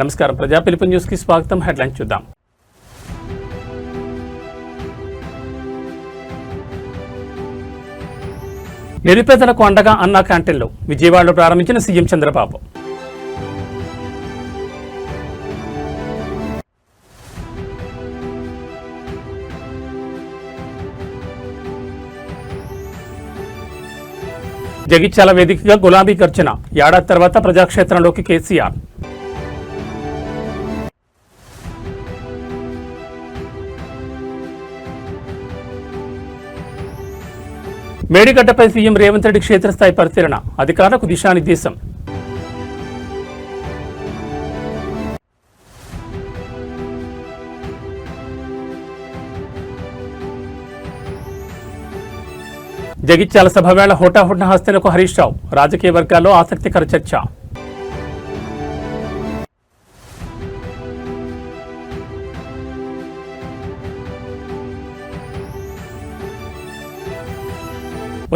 నమస్కారం. ప్రజా పిలుపు న్యూస్ కి స్వాగతం. హెడ్లైన్స్ చూద్దాం. నిరుపేదలకు అండగా అన్నా క్యాంటీన్లు విజయవాడలో ప్రారంభించిన సీఎం చంద్రబాబు. జగిత్యాల వేదికగా గులాబీ గర్జన. ఏడాది తర్వాత ప్రజాక్షేత్రంలోకి కేసీఆర్. మేడిగడ్డపై సీఎం రేవంత్ రెడ్డి క్షేత్రస్థాయి పరిశీలన. అధికారులకు దిశానిర్దేశం. జగిత్యాల సభ వేళ హోటాహుట్న హస్తనకు హరీష్ రావు. రాజకీయ వర్గాల్లో ఆసక్తికర చర్చ.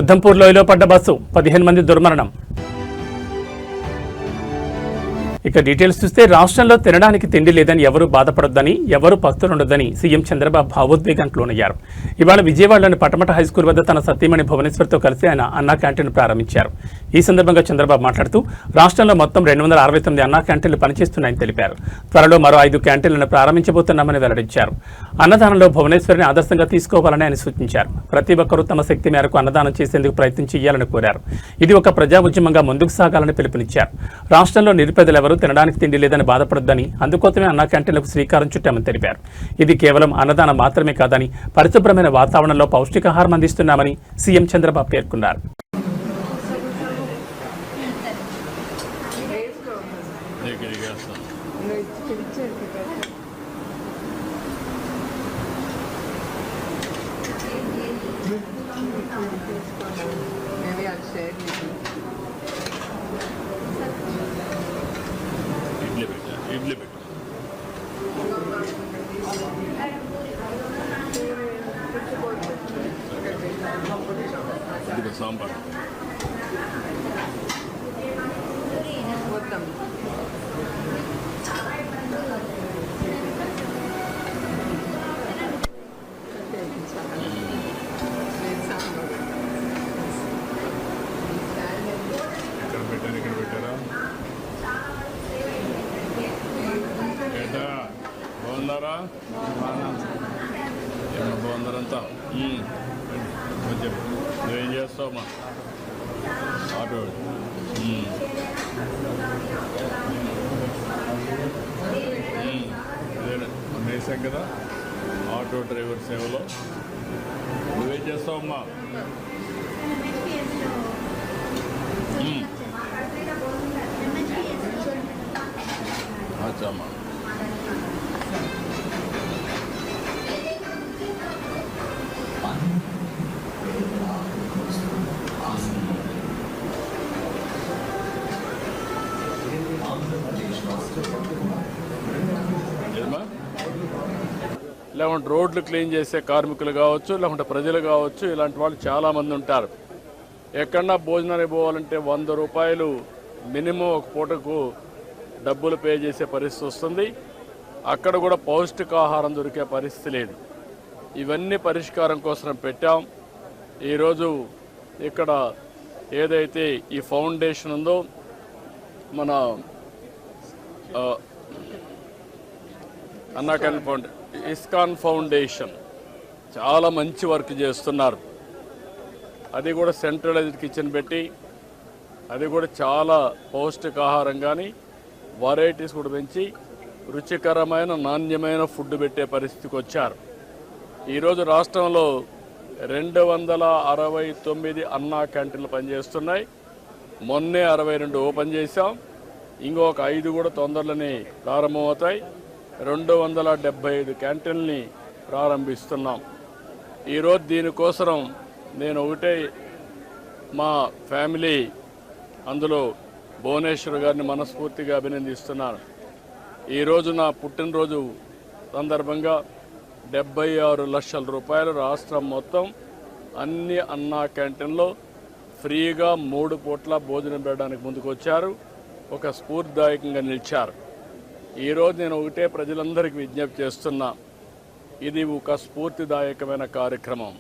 ఉద్దంపూర్ లోయలో పడ్డ బస్సు, 15 మంది దుర్మరణం. ఇక డీటెయిల్స్ చూస్తే రాష్ట్రంలో తినడానికి తిండి లేదని ఎవరూ బాధపడొద్దని, ఎవరూ పస్తులుండొద్దని సీఎం చంద్రబాబు భావోద్వేగానికి లోనయ్యారు. ఇవాళ విజయవాడలోని పటమట హైస్కూల్ వద్ద తన సతీమణి భువనేశ్వర్తో కలిసి ఆయన అన్నా క్యాంటీన్ ప్రారంభించారు. ఈ సందర్భంగా చంద్రబాబు మాట్లాడుతూ రాష్ట్రంలో మొత్తం 269 అన్నా క్యాంటీన్లు పనిచేస్తున్నాయని తెలిపారు. త్వరలో మరో 5 క్యాంటీన్లను ప్రారంభించబోతున్నామని వెల్లడించారు. అన్నదానంలో భువనేశ్వరిని ఆదర్శంగా తీసుకోవాలని ఆయన సూచించారు. ప్రతి ఒక్కరూ తమ శక్తి మేరకు అన్నదానం చేసేందుకు ప్రయత్నం చేయాలని కోరారు. ఇది ఒక ప్రజా ఉద్యమంగా ముందుకు సాగాలని పిలుపునిచ్చారు. రాష్ట్రంలో నిరుపేదలెవరూ తినడానికి తిండి లేదని బాధపడొద్దని, అందుకోసమే అన్నా క్యాంటీన్లకు శ్రీకారం చుట్టామని తెలిపారు. ఇది కేవలం అన్నదానం మాత్రమే కాదని, పరిశుభ్రమైన వాతావరణంలో పౌష్టికాహారం అందిస్తున్నామని సీఎం చంద్రబాబు పేర్కొన్నారు. సాంబార్ ఇక్కడ పెట్టారా? బాగున్నారా? బాగున్నారంతా. నువ్వేం చేస్తావమ్మా? ఆటో వేసాం కదా ఆటో డ్రైవర్ సేవలో. నువ్వేం చేస్తావమ్మా? అచ్చమ్మా. లేకుంటే రోడ్లు క్లీన్ చేసే కార్మికులు కావచ్చు, లేకుంటే ప్రజలు కావచ్చు, ఇలాంటి వాళ్ళు చాలామంది ఉంటారు. ఎక్కడన్నా భోజనానికి పోవాలంటే 100 రూపాయలు మినిమం ఒక పూటకు డబ్బులు పే చేసే పరిస్థితి వస్తుంది. అక్కడ కూడా పౌష్టికాహారం దొరికే పరిస్థితి లేదు. ఇవన్నీ పరిష్కారం కోసం పెట్టాం. ఈరోజు ఇక్కడ ఏదైతే ఈ ఫౌండేషన్ ఉందో, మన అన్నా క్యాంటీన్ ఇస్కాన్ ఫౌండేషన్ చాలా మంచి వర్క్ చేస్తున్నారు. అది కూడా సెంట్రలైజ్డ్ కిచెన్ పెట్టి, అది కూడా చాలా పౌష్టికాహారం కానీ వెరైటీస్ కూడా పెంచి రుచికరమైన నాణ్యమైన ఫుడ్ పెట్టే పరిస్థితికి వచ్చారు. ఈరోజు రాష్ట్రంలో 269 అన్నా క్యాంటీన్లు పనిచేస్తున్నాయి. మొన్నే 62 ఓపెన్ చేశాం. ఇంకొక 5 కూడా తొందరలోనే ప్రారంభమవుతాయి. 275 క్యాంటీన్ని ప్రారంభిస్తున్నాం. ఈరోజు దీనికోసం నేను ఒకటే మా ఫ్యామిలీ అందులో భువనేశ్వర్ గారిని మనస్ఫూర్తిగా అభినందిస్తున్నాను. ఈరోజు నా పుట్టినరోజు సందర్భంగా 76 లక్షల రూపాయలు రాష్ట్రం మొత్తం అన్ని అన్నా క్యాంటీన్లో ఫ్రీగా 3 పూట్ల భోజనం పెట్టడానికి ముందుకు వచ్చారు. ఒక స్ఫూర్తిదాయకంగా నిలిచారు. ఈరోజు నేను ఒకటే ప్రజలందరికీ విజ్ఞప్తి చేస్తున్నా, ఇది ఒక స్ఫూర్తిదాయకమైన కార్యక్రమం.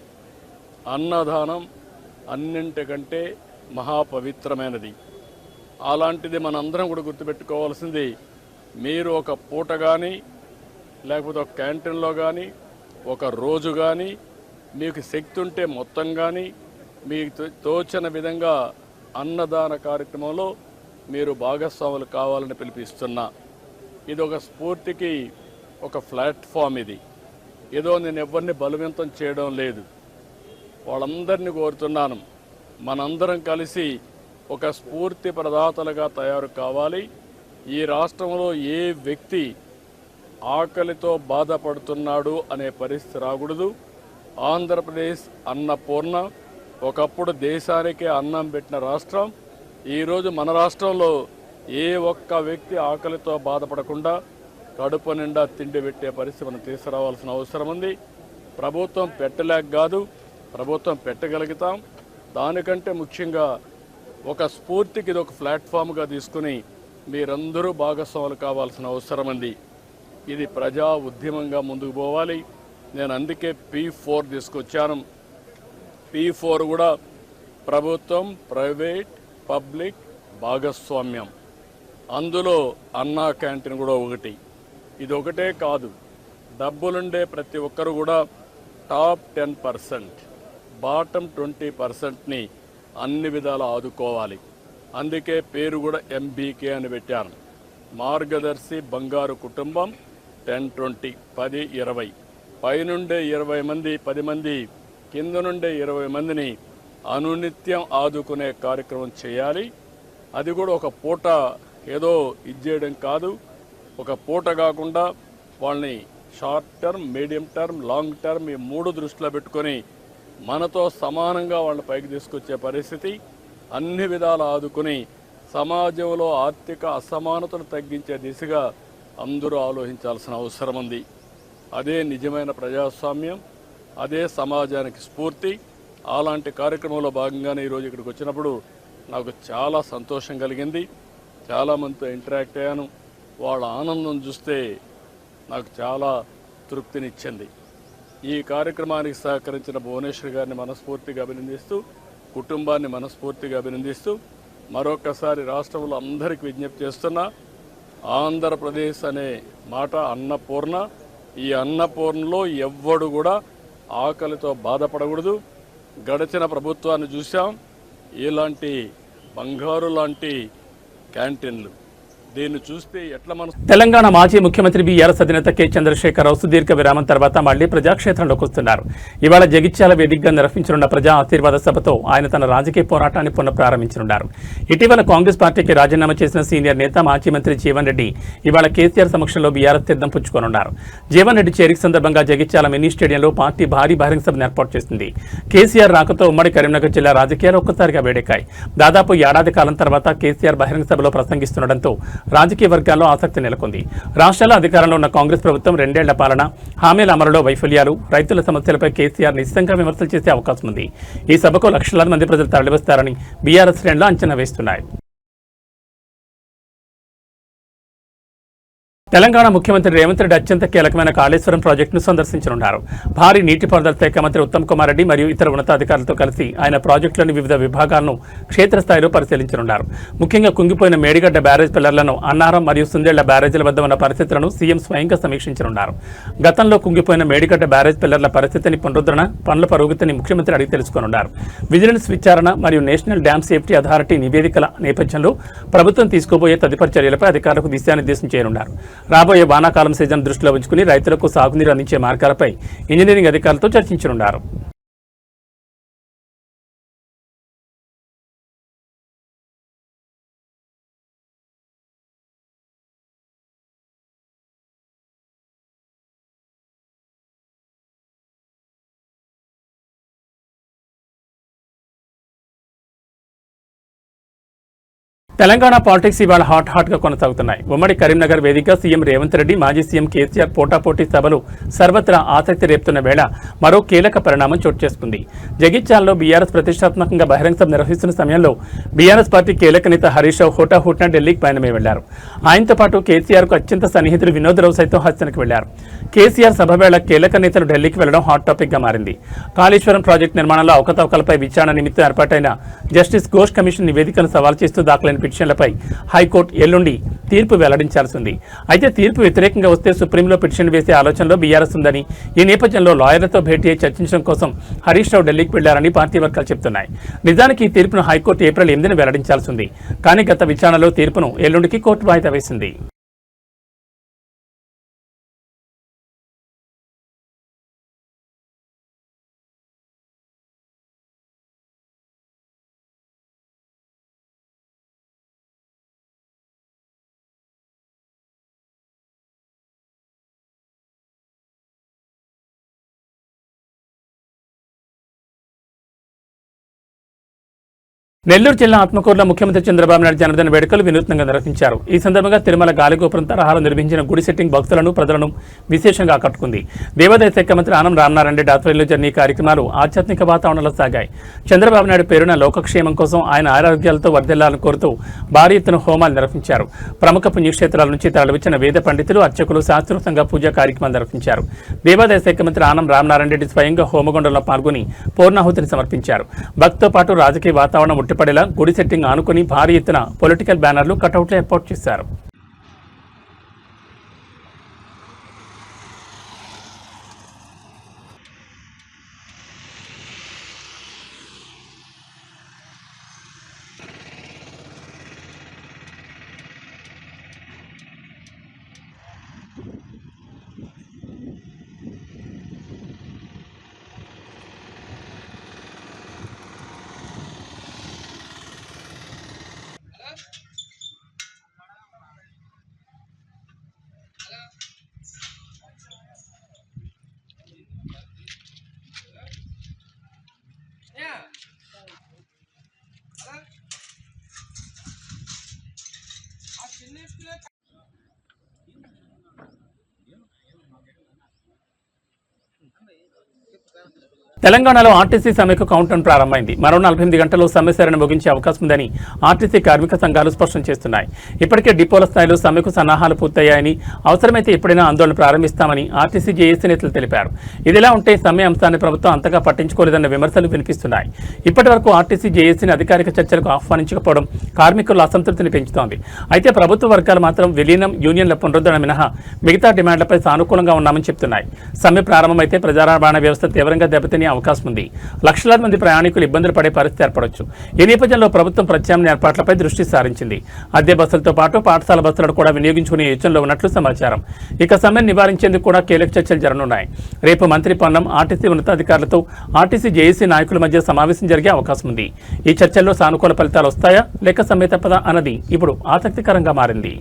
అన్నదానం అన్నింటికంటే మహాపవిత్రమైనది. అలాంటిది మనందరం కూడా గుర్తుపెట్టుకోవాల్సింది, మీరు ఒక పూట కానీ లేకపోతే ఒక క్యాంటీన్లో కానీ ఒక రోజు కానీ మీకు శక్తి ఉంటే మొత్తం కానీ మీకు తోచిన విధంగా అన్నదాన కార్యక్రమంలో మీరు భాగస్వాములు కావాలని పిలిపిస్తున్నా. ఇది ఒక స్ఫూర్తికి ఒక ప్లాట్ఫామ్. ఇది ఏదో నేను ఎవరిని బలవంతం చేయడం లేదు, వాళ్ళందరినీ కోరుతున్నాను, మనందరం కలిసి ఒక స్ఫూర్తి ప్రదాతలుగా తయారు కావాలి. ఈ రాష్ట్రంలో ఏ వ్యక్తి ఆకలితో బాధపడుతున్నాడు అనే పరిస్థితి రాకూడదు. ఆంధ్రప్రదేశ్ అన్నపూర్ణ, ఒకప్పుడు దేశానికే అన్నం పెట్టిన రాష్ట్రం. ఈరోజు మన రాష్ట్రంలో ఏ ఒక్క వ్యక్తి ఆకలితో బాధపడకుండా కడుపు నిండా తిండి పెట్టే పరిస్థితి మనం తీసుకురావాల్సిన అవసరం ఉంది. ప్రభుత్వం పెట్టలేక కాదు, ప్రభుత్వం పెట్టగలుగుతాం. దానికంటే ముఖ్యంగా ఒక స్ఫూర్తికి ఇది ఒక ప్లాట్ఫామ్గా తీసుకుని మీరందరూ భాగస్వాములు కావాల్సిన అవసరం ఉంది. ఇది ప్రజా ఉద్యమంగా ముందుకు పోవాలి. నేను అందుకే P4 తీసుకొచ్చాను. P4 కూడా ప్రభుత్వం, ప్రైవేట్, పబ్లిక్ భాగస్వామ్యం. అందులో అన్నా క్యాంటీన్ కూడా ఒకటి. ఇది ఒకటే కాదు, డబ్బులుండే ప్రతి ఒక్కరు కూడా టాప్ 10%, బాటమ్ 20%ని అన్ని విధాలా ఆదుకోవాలి. అందుకే పేరు కూడా MBK అని పెట్టాను. మార్గదర్శి బంగారు కుటుంబం 10-20, 10-20, పైనుండే 20 మంది 10 మంది, కింద నుండే 20 మందిని అనునిత్యం ఆదుకునే కార్యక్రమం చేయాలి. అది కూడా ఒక పూట ఏదో ఇచ్చేయడం కాదు. ఒక పూట కాకుండా వాళ్ళని short term, medium term, long term ఈ 3 దృష్టిలో పెట్టుకొని మనతో సమానంగా వాళ్ళని పైకి తీసుకొచ్చే పరిస్థితి, అన్ని విధాలు ఆదుకుని సమాజంలో ఆర్థిక అసమానతను తగ్గించే దిశగా అందరూ ఆలోచించాల్సిన అవసరం ఉంది. అదే నిజమైన ప్రజాస్వామ్యం, అదే సమాజానికి స్ఫూర్తి. అలాంటి కార్యక్రమంలో భాగంగానే ఈరోజు ఇక్కడికి వచ్చినప్పుడు నాకు చాలా సంతోషం కలిగింది. చాలామందితో ఇంటరాక్ట్ అయ్యాను. వాళ్ళ ఆనందం చూస్తే నాకు చాలా తృప్తినిచ్చింది. ఈ కార్యక్రమానికి సహకరించిన భువనేశ్వర్ గారిని మనస్ఫూర్తిగా అభినందిస్తూ, కుటుంబాన్ని మనస్ఫూర్తిగా అభినందిస్తూ మరొకసారి రాష్ట్రంలో అందరికీ విజ్ఞప్తి చేస్తున్నా, ఆంధ్రప్రదేశ్ అనే మాట అన్నపూర్ణ. ఈ అన్నపూర్ణలో ఎవ్వడు కూడా ఆకలితో బాధపడకూడదు. గడిచిన ప్రభుత్వాన్ని చూసాం, ఇలాంటి బంగారు లాంటి క్యాంటీన్లు. దీన్ని చూస్తే ఎట్లా మనం. తెలంగాణ మాజీ ముఖ్యమంత్రి బీఆర్ఎస్ అధినేత కె చంద్రశేఖరరావు సుదీర్ఘ విరామం తర్వాత మళ్లీ ప్రజాక్షేత్రంలోకి వస్తున్నారు. ఇవాళ జగిత్యాల వేదికగా నిర్వహించనున్న ప్రజా ఆశీర్వాద సభతో ఆయన తన రాజకీయ పోరాటాన్ని పునఃప్రారంభించనున్నారు. ఇటీవల కాంగ్రెస్ పార్టీకి రాజీనామా చేసిన సీనియర్ నేత మాజీ మంత్రి జీవన్ రెడ్డి ఇవాళ కేసీఆర్ సమక్షంలో బీఆర్ఎస్ తీర్థం పుచ్చుకోనున్నారు. జీవన్ రెడ్డి చేరిక సందర్భంగా జగిత్యాల మినీ స్టేడియంలో పార్టీ భారీ బహిరంగ సభను ఏర్పాటు చేసింది. కేసీఆర్ రాకతో ఉమ్మడి కరీంనగర్ జిల్లా రాజకీయాలు ఒక్కసారిగా వేడెక్కాయి. దాదాపు ఏడాది కాలం తర్వాత కేసీఆర్ బహిరంగ సభలో ప్రసంగిస్తుండటంతో రాజకీయ వర్గాల్లో ఆసక్తి నెలకొంది. రాష్ట్రాల్లో అధికారంలో ఉన్న కాంగ్రెస్ ప్రభుత్వం 2 ఏళ్ల పాలన, హామీల అమలులో వైఫల్యాలు, రైతుల సమస్యలపై కేసీఆర్ నిశ్చితంగా విమర్శలు చేసే అవకాశం ఉంది. ఈ సభకు లక్షలాది మంది ప్రజలు తరలివస్తారని బీఆర్ఎస్ శ్రేణులు అంచనా వేస్తున్నాయి. తెలంగాణ ముఖ్యమంత్రి రేవంత్ రెడ్డి అత్యంత కీలకమైన కాళేశ్వరం ప్రాజెక్టును సందర్శించనున్నారు. భారీ నీటిపారుదల శాఖ మంత్రి ఉత్తమ్ కుమార్ రెడ్డి మరియు ఇతర ఉన్నతాధికారులతో కలిసి ఆయన ప్రాజెక్టులోని వివిధ విభాగాలను క్షేత్రస్థాయిలో పరిశీలించనున్నారు. ముఖ్యంగా కుంగిపోయిన మేడిగడ్డ బ్యారేజ్ పిల్లర్లను, అన్నారం మరియు సుందేళ్ల బ్యారేజీల వద్ద ఉన్న పరిస్థితులను సీఎం స్వయంగా సమీక్షించనున్నారు. గతంలో కుంగిపోయిన మేడిగడ్డ బ్యారేజ్ పిల్లర్ల పరిస్థితిని, పునరుద్ధరణ పనుల పురోగతిని ముఖ్యమంత్రి అడిగి తెలుసుకోనున్నారు. విజిలెన్స్ విచారణ మరియు నేషనల్ డ్యామ్ సేఫ్టీ అథారిటీ నివేదికల నేపథ్యంలో ప్రభుత్వం తీసుకోబోయే తదుపరి చర్యలపై అధికారులకు దిశానిర్దేశం చేయనున్నారు. రాబోయే వానాకాలం సీజన్ దృష్టిలో ఉంచుకుని రైతులకు సాగునీరు అందించే మార్గాలపై ఇంజనీరింగ్ అధికారులతో చర్చించనున్నారు. తెలంగాణ పాలిటిక్స్ ఇవాళ హాట్ గా కొనసాగుతున్నాయి. ఉమ్మడి కరీంనగర్ వేదిక సీఎం రేవంత్ రెడ్డి, మాజీ సీఎం కేసీఆర్ పోటాపోటీ సభలు సర్వత్రా ఆసక్తి రేపుతున్న వేళ మరో కీలక పరిణామం చోటు చేసుకుంది. జగిత్యాలలో బీఆర్ఎస్ ప్రతిష్టాత్మకంగా బహిరంగ సభ నిర్వహిస్తున్న సమయంలో బీఆర్ఎస్ పార్టీ కీలక నేత హరీష్ రావు హోటాహోట్న ఢిల్లీకి పయనమై వెళ్లారు. ఆయనతో పాటు కేసీఆర్ కు అత్యంత సన్నిహితులు వినోద్ రావు సైతం హస్తనకు వెళ్లారు. కేసీఆర్ సభ వేళ కీలక నేతలు ఢిల్లీకి వెళ్లడం హాట్ టాపిక్ గా మారింది. కాళేశ్వరం ప్రాజెక్టు నిర్మాణంలో అవకతవకలపై విచారణ నిమిత్తం ఏర్పాటైన జస్టిస్ ఘోష్ కమిషన్ నివేదికను సవాల్ చేస్తూ దాఖలైన పిటిషన్లపై హైకోర్టు ఎల్లుండి తీర్పు వెల్లడించాల్సి ఉంది. అయితే తీర్పు వ్యతిరేకంగా వస్తే సుప్రీంలో పిటిషన్ వేసే ఆలోచనలో బీఆర్ఎస్ ఉందని, ఈ నేపథ్యంలో లాయర్లతో భేటీ అయి చర్చించడం కోసం హరీష్ రావు ఢిల్లీకి వెళ్లారని పార్టీ వర్గాలు చెబుతున్నాయి. నిజానికి ఈ తీర్పును హైకోర్టు ఏప్రిల్ 8న వెల్లడించాల్సి ఉంది. కానీ గత విచారణలో తీర్పును ఎల్లుండికి కోర్టు వాయిదా వేసింది. నెల్లూరు జిల్లా ఆత్మకూరులో ముఖ్యమంత్రి చంద్రబాబు నాయుడు జన్మదిన వేడుకలు వినూత్నంగా నిర్వహించారు. ఈ సందర్భంగా తిరుమల గాలిగోపురం తరహాలో నిర్మించిన గుడి సెట్టింగ్ భక్తులను, ప్రజలను విశేషంగా ఆకట్టుకుంది. దేవాదాయ శాఖ మంత్రి ఆనం రామనారాయణ రెడ్డి ఆధ్వర్యంలో జరిగిన కార్యక్రమాలు ఆధ్యాత్మిక వాతావరణంలో సాగాయి. చంద్రబాబు నాయుడు పేరున లోకక్షేమం కోసం ఆయన ఆరోగ్యాలతో వర్ధిల్లాలని కోరుతూ భారీ ఎత్తున హోమాలు నిర్వహించారు. ప్రముఖ పుణ్యక్షేత్రాల నుంచి తరలివచ్చిన వేద పండితులు, అర్చకులు శాస్త్రోక్తంగా పూజా కార్యక్రమాలు నిర్వహించారు. దేవాదాయ శాఖ మంత్రి ఆనం రామనారాయణ రెడ్డి స్వయంగా హోమగుండంలో పాల్గొని పూర్ణాహుతిని సమర్పించారు. భక్తితో పాటు రాజకీయ వాతావరణం పడేలా గుడి సెట్టింగ్ ఆనుకుని భారీ ఎత్తున పొలిటికల్ బ్యానర్లు, కటౌట్లు ఏర్పాటు చేశారు. తెలంగాణలో ఆర్టీసీ సమ్మెకు కౌంటౌన్ ప్రారంభమైంది. మరో 48 గంటల్లో సమ్మె సరణ ముగించే అవకాశం ఉందని ఆర్టీసీ కార్మిక సంఘాలు స్పష్టం చేస్తున్నాయి. ఇప్పటికే డిపోల స్థాయిలో సమ్మెకు సన్నాహాలు పూర్తయ్యాయని, అవసరమైతే ఎప్పుడైనా ఆందోళన ప్రారంభిస్తామని ఆర్టీసీ జేఏసీ నేతలు తెలిపారు. ఇదిలా ఉంటే సమ్మె అంశాన్ని ప్రభుత్వం అంతగా పట్టించుకోలేదన్న విమర్శలు వినిపిస్తున్నాయి. ఇప్పటి వరకు ఆర్టీసీ జేఏసీని అధికారిక చర్చలకు ఆహ్వానించకపోవడం కార్మికుల అసంతృప్తిని పెంచుతోంది. అయితే ప్రభుత్వ వర్గాలు మాత్రం విలీనం, యూనియన్ల పునరుద్ధరణ మినహా మిగతా డిమాండ్లపై సానుకూలంగా ఉన్నామని చెప్తున్నాయి. సమ్మె ప్రారంభమైతే ప్రజా రవాణా వ్యవస్థ తీవ్రంగా దెబ్బతినే అవకాశం ఉంది. లక్షలాది మంది ప్రయాణికులు ఇబ్బందులు పడే పరిస్థితి ఏర్పడవచ్చు. ఈ నేపథ్యంలో ప్రభుత్వం ప్రత్యామ్నాయ ఏర్పాట్లపై దృష్టి సారించింది. అద్దె బస్సులతో పాటు పాఠశాల బస్సులను కూడా వినియోగించుకునే యోచనలో ఉన్నట్లు సమాచారం. ఇక సమ్మెను నివారించేందుకు కూడా కీలక చర్చలు జరగనున్నాయి. రేపు మంత్రి పొన్నం, ఆర్టీసీ ఉన్నతాధికారులతో ఆర్టీసీ జేఏసీ నాయకుల మధ్య సమావేశం జరిగే అవకాశం ఉంది. ఈ చర్చల్లో సానుకూల ఫలితాలు వస్తాయా లేక సమ్మె తప్పదా అన్నది ఇప్పుడు ఆసక్తికరంగా మారింది.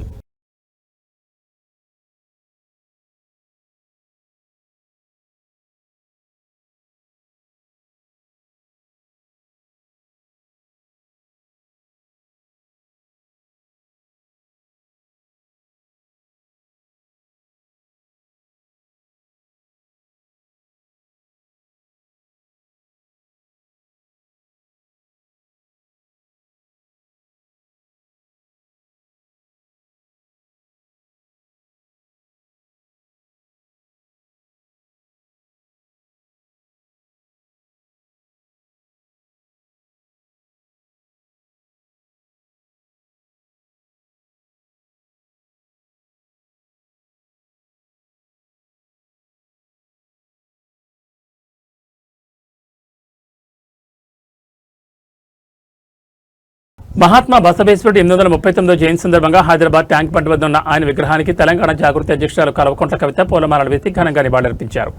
మహాత్మా బసవేశ్వరుడు 839వ జయంతి సందర్భంగా హైదరాబాద్ ట్యాంక్ బండ్ వద్ద ఉన్న ఆయన విగ్రహానికి తెలంగాణ జాగృతి అధ్యక్షురాలు కల్వకుంట్ల కవిత పూలమాలలు వేసి ఘనంగా నివాళులర్పించారు.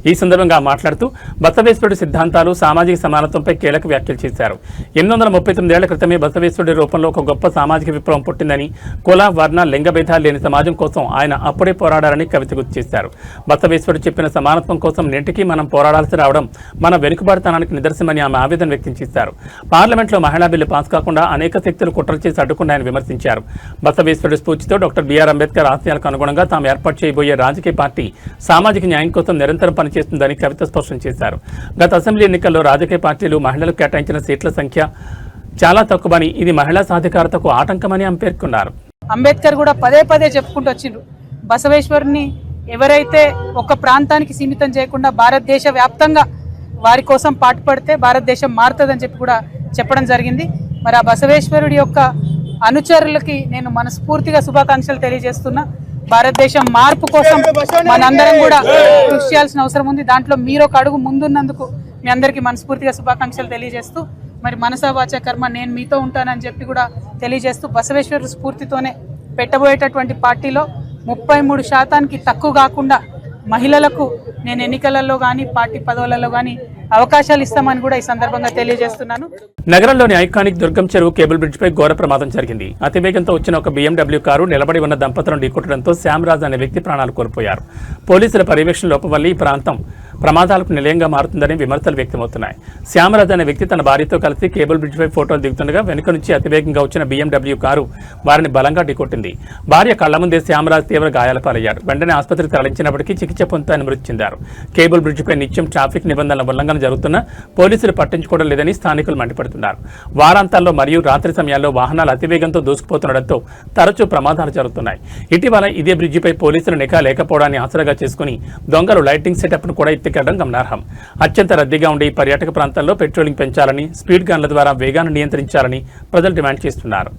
ఈ సందర్భంగా మాట్లాడుతూ బసవేశ్వరుడి సిద్ధాంతాలు, సామాజిక సమానత్వంపై కీలక వ్యాఖ్యలు చేశారు. 839 ఏళ్ల క్రితమే బసవేశ్వరుడి రూపంలో ఒక గొప్ప సామాజిక విప్లవం పుట్టిందని, కుల, వర్ణ, లింగ భేదాలు లేని సమాజం కోసం ఆయన అప్పుడే పోరాడారని కవిత గుర్తు చేశారు. బసవేశ్వరుడు చెప్పిన సమానత్వం కోసం నేటికి మనం పోరాడాల్సి రావడం మన వెనుకబాటుతనానికి నిదర్శనమని ఆమె ఆవేదన వ్యక్తం చేశారు. పార్లమెంట్లో మహిళా బిల్లు పాస్ కాకుండా అనేక శక్తులు కుట్రలు చేసి అడ్డుకున్నాయని విమర్శించారు. బసవేశ్వరుడి స్ఫూర్తితో డాక్టర్ బిఆర్ అంబేద్కర్ ఆశయాలకు అనుగుణంగా తాము ఏర్పాటు చేయబోయే రాజకీయ పార్టీ సామాజిక న్యాయం కోసం నిరంతరం పనిచేస్తుందని కవిత స్పష్టం చేశారు. గత అసెంబ్లీ ఎన్నికల్లో రాజకీయ పార్టీలు మహిళలకు కేటాయించిన సీట్ల సంఖ్య చాలా తక్కువని, ఇది మహిళా సాధికారతకు ఆటంకమని ఆమె పేర్కొన్నారు. అంబేద్కర్ కూడా పదే పదే చెప్పుకుంటూ వచ్చిండ్రు, బసవేశ్వరుని ఎవరైతే ఒక ప్రాంతానికి సీమితం చేయకుండా భారతదేశ వ్యాప్తంగా వారి కోసం పాటుపడితే భారతదేశం మారుతుందని చెప్పి కూడా చెప్పడం జరిగింది. మరి ఆ బసవేశ్వరుడి యొక్క అనుచరులకి నేను మనస్ఫూర్తిగా శుభాకాంక్షలు తెలియజేస్తున్నా. భారతదేశం మార్పు కోసం మనందరం కూడా కృషి చేయాల్సిన అవసరం ఉంది. దాంట్లో మీరు ఒక అడుగు ముందున్నందుకు మీ అందరికీ మనస్ఫూర్తిగా శుభాకాంక్షలు తెలియజేస్తూ, మరి మనసా వాచ కర్మ నేను మీతో ఉంటానని చెప్పి కూడా తెలియజేస్తూ, బసవేశ్వర స్ఫూర్తితోనే పెట్టబోయేటటువంటి పార్టీలో 33% తక్కువ కాకుండా మహిళలకు నేను ఎన్నికలలో కానీ పార్టీ పదవులలో కానీ అవకాశాలు ఇస్తామని కూడా ఈ సందర్భంగా తెలియజేస్తున్నాను. నగరంలోని ఐకానిక్ దుర్గం చెరువు కేబుల్ బ్రిడ్జ్ పై ఘోర ప్రమాదం జరిగింది. అతివేగంతో వచ్చిన ఒక BMW కారు నిలబడి ఉన్న దంపతులను ఢీకొట్టడంతో శ్యామరాజ్ అనే వ్యక్తి ప్రాణాలు కోల్పోయారు. పోలీసుల పర్యవేక్షణ లోపం వల్ల ఈ ప్రాంతం ప్రమాదాలకు నిలయంగా మారుతుందని విమర్శలు వ్యక్తమవుతున్నాయి. శ్యామరాజ్ అనే వ్యక్తి తన భార్యతో కలిసి కేబుల్ బ్రిడ్జ్ పై ఫోటోలు దిగుతుండగా వెనుక నుంచి అతివేగంగా వచ్చిన BMW కారు వారిని బలంగా ఢీకొట్టింది. భార్య కళ్ల ముందే శ్యామరాజ్ తీవ్ర గాయాల పాలయ్యారు. వెంటనే ఆసుపత్రికి తరలించినప్పటికీ చికిత్స పొందుతాయని మృతి చెందారు. కేబుల్ బ్రిడ్జ్ పై నిత్యం ట్రాఫిక్ నిబంధనల ఉల్లంఘన జరుగుతున్నా పోలీసులు పట్టించుకోవడం లేదని స్థానికులు మండిపడుతున్నారు. వారాంతాల్లో మరియు రాత్రి సమయాల్లో వాహనాలు అతివేగంతో దూసుకుపోతుండటంతో తరచూ ప్రమాదాలు జరుగుతున్నాయి. ఇటీవల ఇదే బ్రిడ్జిపై పోలీసులు నిఘా లేకపోవడాన్ని ఆసరాగా చేసుకుని దొంగలు లైటింగ్ సెటప్ను కూడా ఎత్తికెళ్లడం గమనార్హం. అత్యంత రద్దీగా ఉండే ఈ పర్యాటక ప్రాంతాల్లో పెట్రోలింగ్ పెంచాలని, స్పీడ్ గన్ల ద్వారా వేగాన్ని నియంత్రించాలని ప్రజలు డిమాండ్ చేస్తున్నారు.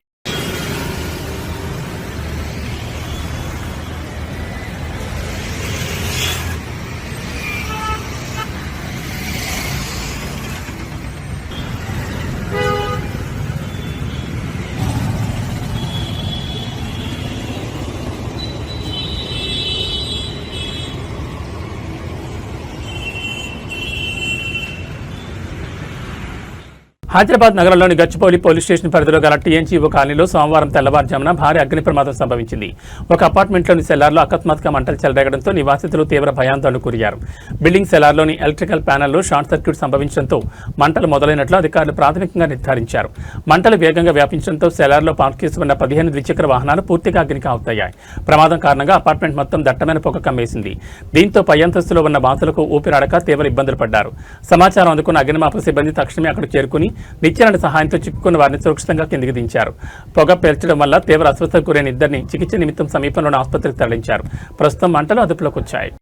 హైదరాబాద్ నగరంలోని గచ్చిబౌలి పోలీస్ స్టేషన్ పరిధిలో గల TNGO కాలనీలో సోమవారం తెల్లవారుజామున భారీ అగ్ని ప్రమాదం సంభవించింది. ఒక అపార్ట్మెంట్లోని సెల్లార్లో అకస్మాత్తుగా మంటలు చెలరేగడంతో నివాసితులు తీవ్ర భయాందోళనకు గురయ్యారు. బిల్డింగ్ సెల్లార్లోని ఎలక్ట్రికల్ ప్యానెల్లో షార్ట్ సర్క్యూట్ సంభవించడంతో మంటలు మొదలైనట్లు అధికారులు ప్రాథమికంగా నిర్ధారించారు. మంటలు వేగంగా వ్యాపించడంతో సెల్లార్లో పార్క్ చేసి ఉన్న 15 ద్విచక్ర వాహనాలు పూర్తిగా అగ్నికి ఆహుతయ్యాయి. ప్రమాదం కారణంగా అపార్ట్మెంట్ మొత్తం దట్టమైన పొగ కమ్మేసింది. దీంతో పై అంతస్తులో ఉన్న వాసులకు ఊపిరాడక తీవ్ర ఇబ్బందులు పడ్డారు. సమాచారం అందుకున్న అగ్నిమాపక సిబ్బంది తక్షణమే అక్కడికి చేరుకుని నిచ్చెన సహాయంతో చిక్కుకున్న వారిని సురక్షితంగా కిందికి దించారు. పొగ పేల్చడం వల్ల తీవ్ర అస్వస్థతకు గురైన ఇద్దరిని చికిత్స నిమిత్తం సమీపంలోని ఆసుపత్రికి తరలించారు. ప్రస్తుతం మంటలు అదుపులోకి వచ్చాయి.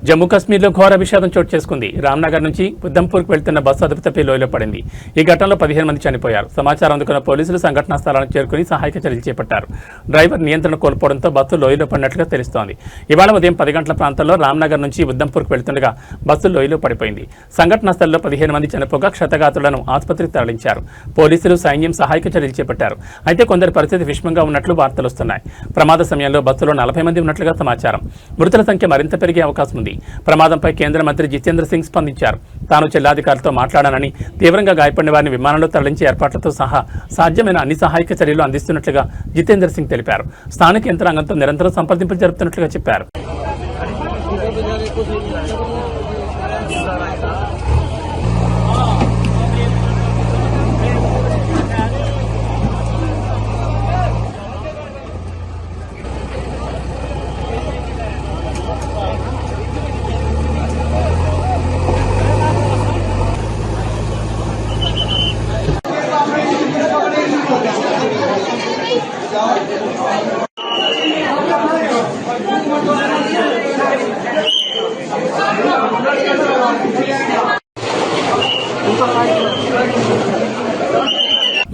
జమ్మూ కాశ్మీర్లో ఘోర విషాదం చోటు చేసుకుంది. రామ్నగర్ నుంచి ఉద్దమ్పూర్కు వెళ్తున్న బస్సు అదుపు తప్పి లోయలో పడింది. ఈ ఘటనలో 15 మంది చనిపోయారు. సమాచారం అందుకున్న పోలీసులు సంఘటనా స్థలానికి చేరుకుని సహాయక చర్యలు చేపట్టారు. డ్రైవర్ నియంత్రణ కోల్పోవడంతో బస్సు లోయలో పడినట్లుగా తెలుస్తోంది. ఇవాళ ఉదయం 10 గంటల ప్రాంతంలో రామ్నగర్ నుంచి ఉద్దమ్పూర్కు వెళ్తుండగా బస్సు లోయలో పడిపోయింది. సంఘటనా స్థలంలో 15 మంది చనిపోగా క్షతగాతులను ఆసుపత్రికి తరలించారు. పోలీసులు, సైన్యం సహాయక చర్యలు చేపట్టారు. అయితే కొందరి పరిస్థితి విషమంగా ఉన్నట్లు వార్తలు వస్తున్నాయి. ప్రమాద సమయంలో బస్సులో 40 మంది ఉన్నట్లుగా సమాచారం. మృతుల సంఖ్య మరింత పెరిగే అవకాశం ఉంది. ప్రమాదంపై కేంద్ర మంత్రి జితేంద్ర సింగ్ స్పందించారు. తాను జిల్లాధికారులతో మాట్లాడానని, తీవ్రంగా గాయపడిన వారిని విమానంలో తరలించే ఏర్పాట్లతో సహా సాధ్యమైన అన్ని సహాయక చర్యలు అందిస్తున్నట్లుగా జితేంద్ర సింగ్ తెలిపారు. స్థానిక యంత్రాంగంతో నిరంతరం సంప్రదింపులు జరుపుతున్నట్లుగా చెప్పారు.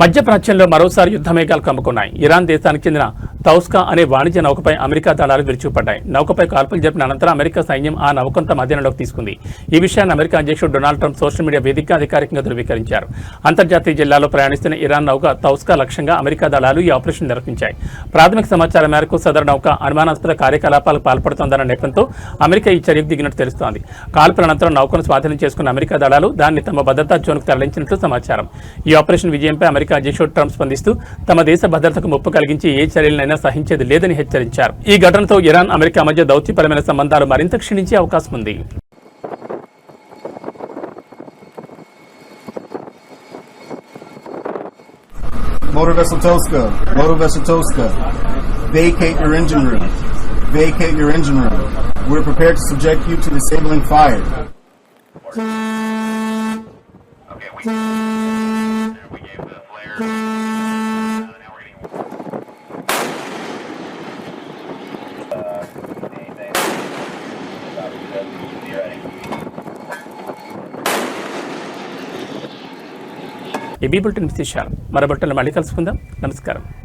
మధ్యప్రాచ్యంలో మరోసారి యుద్ధ మేఘాలు కమ్ముకున్నాయి. ఇరాన్ దేశానికి చెందిన తౌస్కా అనే వాణిజ్య నౌకపై అమెరికా దళాలు విరుచుకుపడ్డాయి. నౌకపై కాల్పులు జరిపిన అనంతరం అమెరికా సైన్యం ఆ నౌకను తమ అధీనంలోకి తీసుకుంది. ఈ విషయాన్ని అమెరికా అధ్యక్షుడు డొనాల్డ్ ట్రంప్ సోషల్ మీడియా వేదికగా అధికారికంగా ధృవీకరించారు. అంతర్జాతీయ జిల్లాలో ప్రయాణిస్తున్న ఇరాన్ నౌక తౌస్కా లక్ష్యంగా అమెరికా దళాలు ఈ ఆపరేషన్ నిర్వహించాయి. ప్రాథమిక సమాచారం మేరకు సదరు నౌక అనుమానాస్పద కార్యకలాపాలకు పాల్పడుతోందన్న నెపంతో అమెరికా ఈ చర్యకు దిగినట్టు తెలుస్తోంది. కాల్పుల అనంతరం నౌకను స్వాధీనం చేసుకున్న అమెరికా దళాలు దాన్ని తమ భద్రతా జోన్కు తరలించినట్లు సమాచారం. ఈ ఆపరేషన్ విజయంపై అమెరికా అధ్యక్షుడు ట్రంప్ స్పందిస్తూ తమ దేశ భద్రతకు ముప్పు కలిగించి ఏ చర్యలనైనా సహించేది లేదని హెచ్చరించారు. ఈ ఘటనతో ఇరాన్ అమెరికా మధ్య దౌత్యపరమైన సంబంధాలు మరింత క్షీణించే అవకాశం ఉంది. Motor Vessel Toska, vacate your engine room. Vacate your engine room. We're prepared to subject you to disabling fire. Okay, we gave the flare. Now we're getting. ఈ బులెటిన్ విశేషాలు మరో బులెటిన్లో మళ్ళీ కలుసుకుందాం. నమస్కారం.